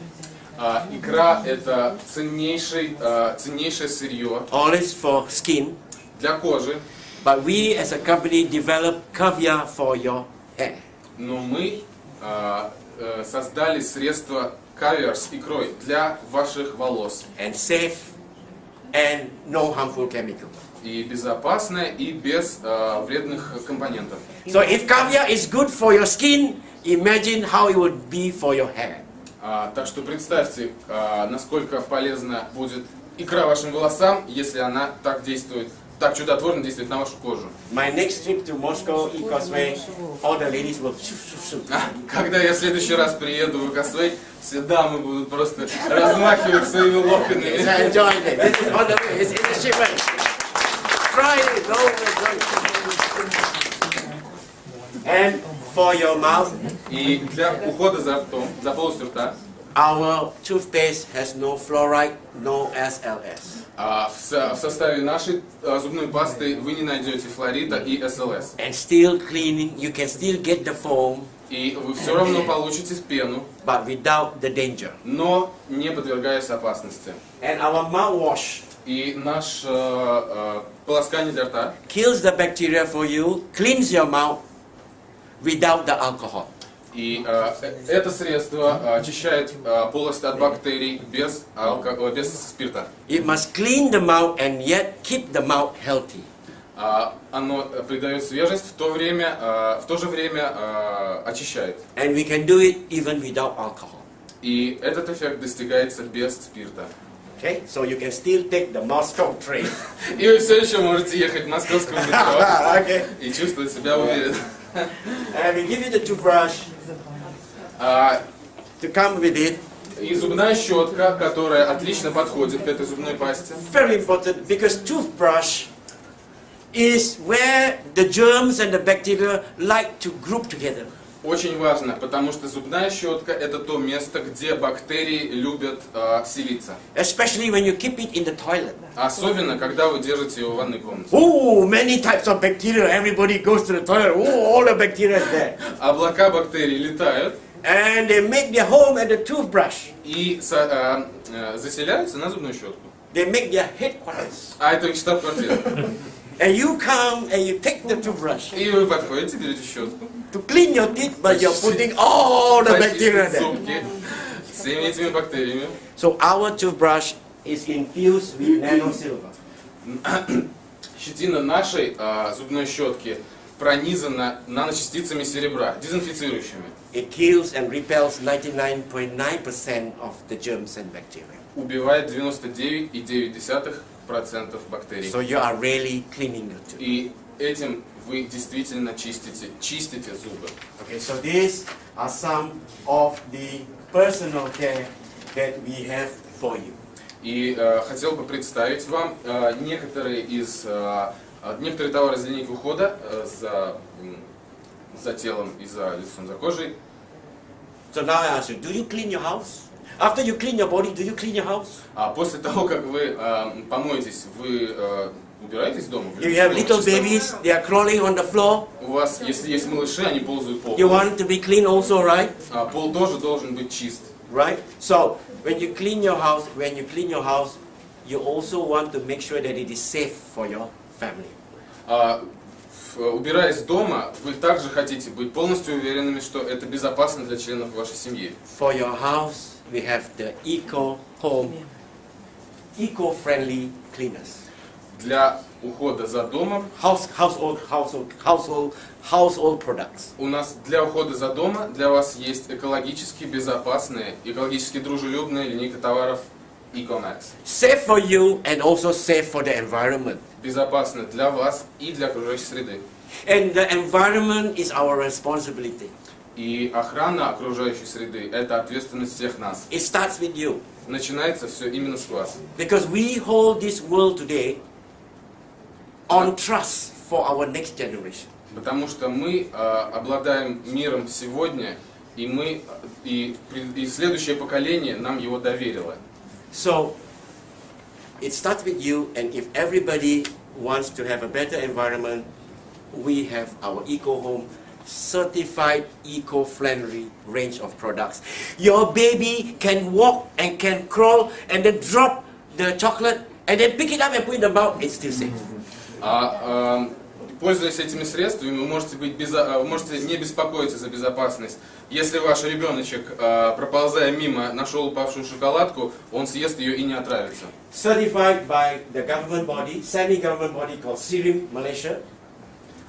Икра – это ценнейшее сырье Olives for skin. для кожи. But we as a company develop caviar for your hair. Но мы создали средство кавиар с икрой для ваших волос. And safe and no harmful chemicals. И безопасное, и без вредных компонентов. So if caviar is good for your skin, imagine how it would be for your hair. Так что представьте, насколько полезна будет икра вашим волосам, если она так действует, так чудотворно действует на вашу кожу. My next trip to Moscow, eCosway, all the ladies will. Когда я в следующий раз приеду в eCosway, все дамы будут просто размахивать своими локонами. Enjoy it. This is on the way. It's in the shipment. Try it. Go and for your mouth. И для ухода за ртом, за полостью рта, our toothpaste has no fluoride, no SLS. в составе нашей зубной пасты вы не найдете флорида и СЛС. And still cleaning, you can still get the foam, И вы все равно получите пену, but without the danger. но не подвергаясь опасности. And our mouthwash И наш полоскание для рта kills the bacteria for you, cleans your mouth without the alcohol. и это средство очищает полость от бактерий без спирта. It must clean the mouth and yet keep the mouth healthy. Оно придает свежесть, в то же время очищает. And we can do it even without alcohol. И этот эффект достигается без спирта. Okay, so you can still take the Moscow train. И вы все еще можете ехать в московском метро Okay. и чувствовать себя уверенно. And we give you the toothbrush to come with it. И зубная щетка, которая отлично подходит к этой зубной пасте. Very important because toothbrush is where the germs and the bacteria like to group together. Очень важно, потому что зубная щетка это то место, где бактерии любят селиться. Especially when you keep it in the toilet. Особенно, когда вы держите его в ванной комнате. Oh, many types of bacteria. Everybody goes to the toilet. Oh, all the bacteria is there. Облака бактерий летают And they make their home at the toothbrush. и заселяются на зубную щетку. They make their headquarters. А это их штаб-квартира. And you come and you take the toothbrush И вы подходите, берете щетку. to clean your teeth, but you're putting all the bacteria Почистить there. зубки с всеми этими бактериями. So our toothbrush is infused with nanosilver. Щетина нашей зубной щетки пронизана наночастицами серебра, дезинфицирующими. It kills and repels 99.9% of the germs and bacteria. Убивает 99,9% бактерий. So you are really cleaning your tooth. И этим вы действительно чистите зубы. Okay, so these are some of the personal care that we have for you. И хотел бы представить вам некоторые товары из линейки ухода за телом и за лицом, за кожей. So now I ask you, do you clean your house? After you clean your body, do you clean your house? А после того, как вы помоетесь, вы убираетесь дома? If you have little babies, they are crawling on the floor. У вас, если есть малыши, они ползают по You полу. want to be clean also, right? Пол тоже должен быть чист. Right? So when you clean your house, you also want to make sure that it is safe for your family. Убираясь дома, вы также хотите быть полностью уверенными, что это безопасно для членов вашей семьи. For your house, we have the eco-friendly cleaners. Для ухода за домом Household products. у нас для ухода за дома для вас есть экологически безопасные, экологически дружелюбные линейка товаров eCosway. Safe for you and also safe for the environment. Безопасно для вас и для окружающей среды. And the environment is our responsibility. И охрана окружающей среды – это ответственность всех нас. It starts with you. Начинается все именно с вас. Because we hold this world today on trust for our next generation. Потому что мы обладаем миром сегодня, и следующее поколение нам его доверило. So, it starts with you, and if everybody wants to have a better environment, we have our eco-home certified eco-friendly range of products. Your baby can walk and can crawl and then drop the chocolate and then pick it up and put it in the mouth, it's still safe. Пользуясь этими средствами, вы можете не беспокоиться за безопасность. Если ваш ребеночек, проползая мимо, нашел упавшую шоколадку, он съест ее и не отравится. Certified by the government body, semi-government body called SIRIM, Malaysia.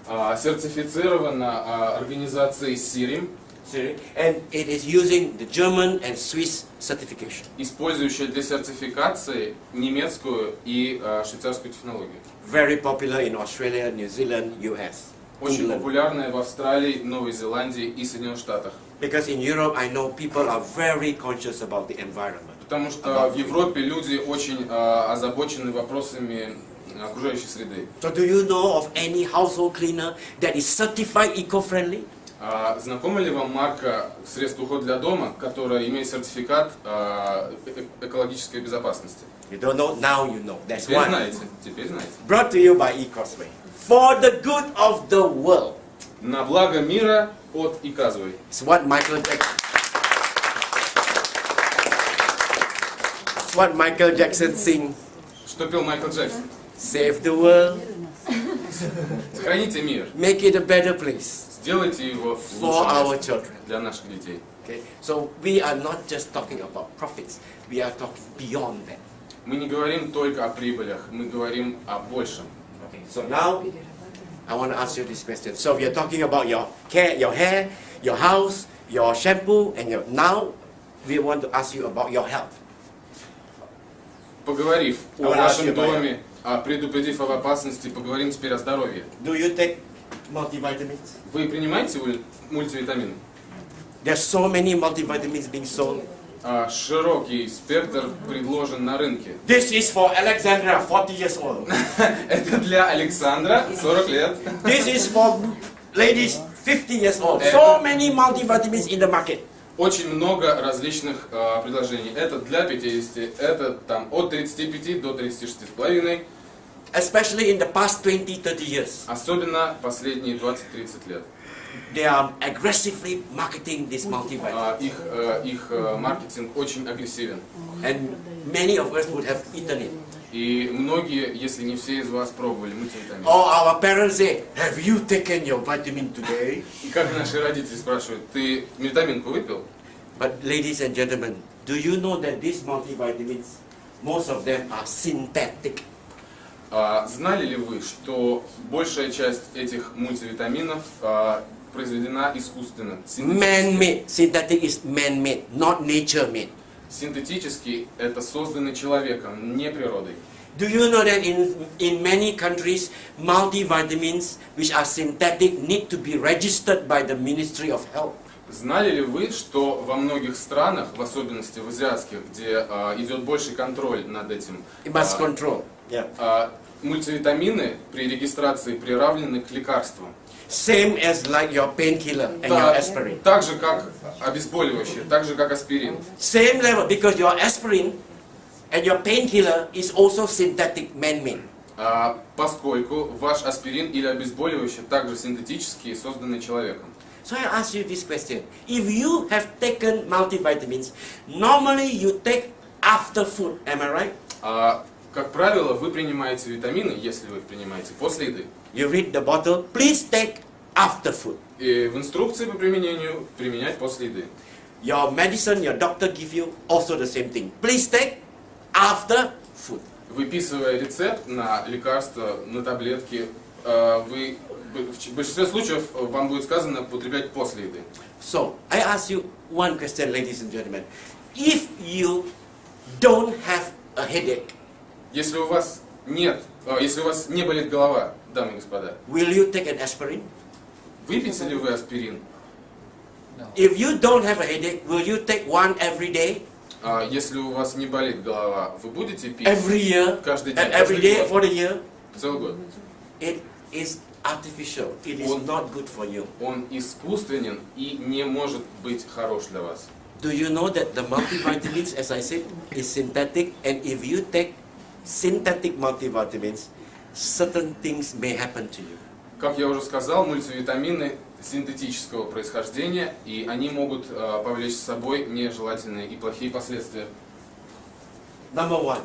Сертифицирована организацией SIRIM, and it is using the German and Swiss certification. Использующая для сертификации немецкую и швейцарскую технологию. Very popular in Australia, New Zealand, US. Очень England. популярная в Австралии, Новой Зеландии и Соединенных Штатах. Because in Europe, I know people are very conscious about the environment. Потому что в Европе люди очень озабочены вопросами окружающей среды. So do you know of any household cleaner that is certified eco-friendly? Знакома ли вам марка средств ухода для дома, которая имеет сертификат экологической безопасности? You don't know, now you know. That's Теперь one. знаете, теперь знаете. Brought to you by eCosway. For the good of the world. На благо мира от eCosway. It's what Michael Jackson sing. Что пел Майкл Джексон? Save the world. Сохраните мир. Make it a better place Сделайте его for our лучшим children. для наших детей. Okay? So we are not just talking about profits. We are talking beyond that. Мы не говорим только о прибылях, мы говорим о большем. Okay. So now I want to ask you this question. So we are talking about your care, your hair, your house, your shampoo, and now we want to ask you about your health. Поговорив о wanna ask вашем you about доме, предупредив об опасности, поговорим теперь о здоровье. Do you take multivitamins? Вы принимаете мультивитамины? There's so many multivitamins being sold. Широкий спектр предложен на рынке. This is for Alexandra, 40 years old. Это для Александра, 40 лет. This is for ladies 50 years old. So many multivitamins in the market. Очень много различных предложений. Это для 50, это там от 35 до 36,5. Especially in the past 20-30 years. Особенно последние 20-30 лет. They are aggressively marketing this multivitamin. Их маркетинг очень агрессивен. And many of us would have eaten it. И многие, если не все из вас, пробовали мультивитамины. Or our parents say, have you taken your vitamin today? И как наши родители спрашивают, ты витаминку выпил? But ladies and gentlemen, do you know that these multivitamins, most of them are synthetic? Знали ли вы, что большая часть этих мультивитаминов произведена искусственно? Man-made. Synthetic is man-made, not nature-made. Синтетический – это созданный человеком, не природой. Do you know that in many countries, multivitamins which are synthetic need to be registered by the Ministry of Health? Знали ли вы, что во многих странах, в особенности в азиатских, где идет больший контроль над этим, мультивитамины при регистрации приравнены к лекарствам? Same as like your painkiller and your aspirin. Так же, как обезболивающее, так же, как аспирин. Same level, because your aspirin and your painkiller is also synthetic man-made. Поскольку ваш аспирин или обезболивающее также синтетические, созданные человеком. So I ask you this question. If you have taken multivitamins, normally you take after food, am I right? Как правило, вы принимаете витамины, если вы их принимаете, после еды. You read the bottle, please take after food. И в инструкции по применению применять после еды. Your medicine, your doctor give you also the same thing. Please take after food. Выписывая рецепт на лекарства, на таблетки, вы в большинстве случаев вам будет сказано употреблять после еды. So, I ask you one question, ladies and gentlemen. If you don't have a headache, если у вас не болит голова, дамы и господа, will you take an aspirin? Выпьете ли вы аспирин? If you don't have a headache, will you take one every day? Если у вас не болит голова, вы будете пить every year, каждый день, every day for the year? Целый год. It is artificial. It is not good for you. Он искусственен и не может быть хорош для вас. Do you know that the multivitamins, as I said, is synthetic, and if you take synthetic multivitamins, certain things may happen to you. Как я уже сказал, мультивитамины синтетического происхождения, и они могут повлечь с собой нежелательные и плохие последствия. Number one.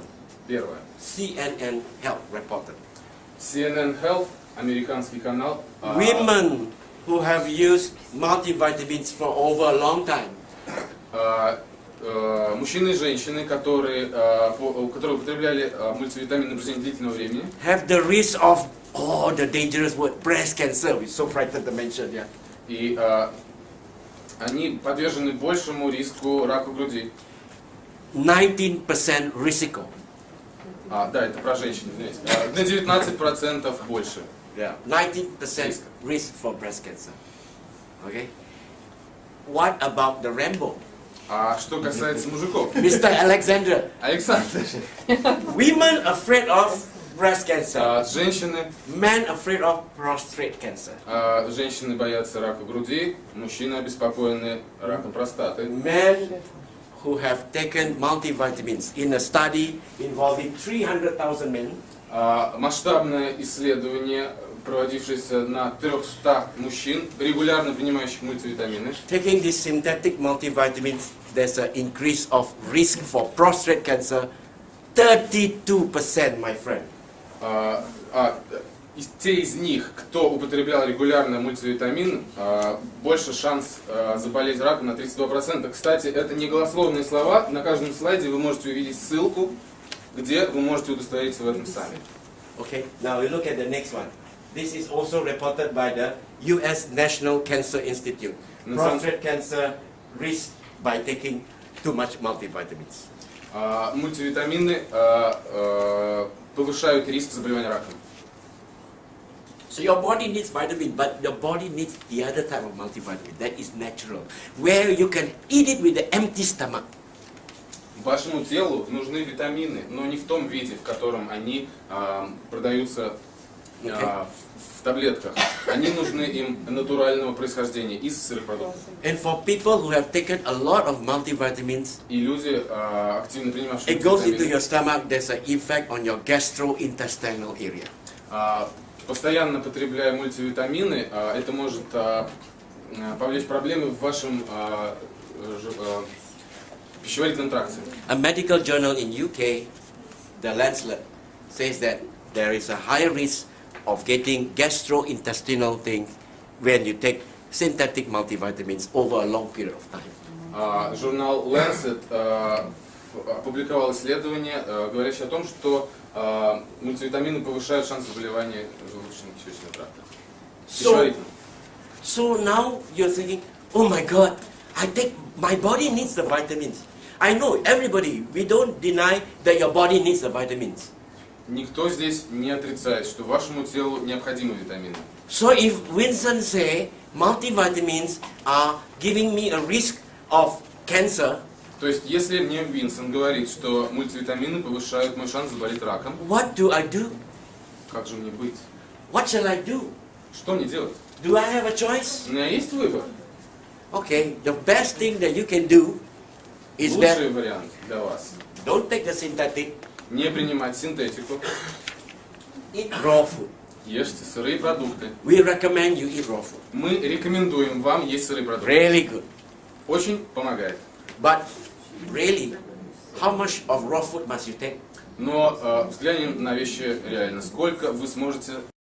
Первое. CNN Health reported. CNN Health, американский канал. Women who have used multivitamins for over a long time. Мужчины и женщины, которые употребляли мультивитамины на протяжении длительного времени, have the risk of the dangerous word breast cancer. We're so frightened to mention, yeah. И они подвержены большему риску рака груди. 19% риску. Да, это про женщин, извиняюсь. На 19% больше. Yeah, 19% risk for breast cancer. Okay. What about the Rambo? А что касается мужиков? Mr. Alexander. Александр. Women afraid of breast cancer. Женщины. Men afraid of prostate cancer. Женщины боятся рака груди, мужчины обеспокоены раком простаты. Men who have taken multivitamins in a study involving 300,000 men. Масштабное исследование, проводившееся на 300 мужчин, регулярно принимающих мультивитамины. Taking these synthetic multivitamins, there's an increase of risk for prostate cancer, 32%, my friend. Те из них, кто употреблял регулярно мультивитамин, больше шанс заболеть раком на 32%. Кстати, это не голословные слова. На каждом слайде вы можете увидеть ссылку, где вы можете удостовериться в этом сами. Okay, now we look at the next one. This is also reported by the U.S. National Cancer Institute. Prostate cancer risk by taking too much multivitamins. Мультивитамины повышают риск заболевания раком. So your body needs vitamin, but your body needs the other type of multivitamin that is natural, where you can eat it with an empty stomach. Вашему телу нужны витамины, но не в том виде, в котором они продаются в таблетках, они нужны им натурального происхождения из сырых продуктов. And for people who have taken a lot of multivitamins, И люди, активно принимавшие it goes into витамины, your stomach, there's an effect on your gastrointestinal area. постоянно потребляя мультивитамины, это может повлечь проблемы в вашем пищеварительном тракте. A medical journal in UK, the Lancet, says that there is a higher risk of getting gastrointestinal things when you take synthetic multivitamins over a long period of time. Журнал Lancet опубликовал исследование, говорящее о том, что мультивитамины повышают шанс заболевания желудочно-кишечного тракта. So now you're thinking, oh my God, my body needs the vitamins. I know, everybody, we don't deny that your body needs the vitamins. Никто здесь не отрицает, что вашему телу необходимы витамины. So if Winston say multivitamins are giving me a risk of cancer, То есть, если мне Винсент говорит, что мультивитамины повышают мой шанс заболеть раком, what do I do? как же мне быть? What shall I do? Что мне делать? Do I have a choice? У меня есть выбор. Okay, the best thing that you can do is Лучший that вариант для вас – don't take the synthetic, не принимать синтетику, eat raw food. ешьте сырые продукты. We recommend you eat raw food. Мы рекомендуем вам есть сырые продукты. Really good. Очень помогает. But really, how much of raw food must you take? Но взглянем на вещи реально. Сколько вы сможете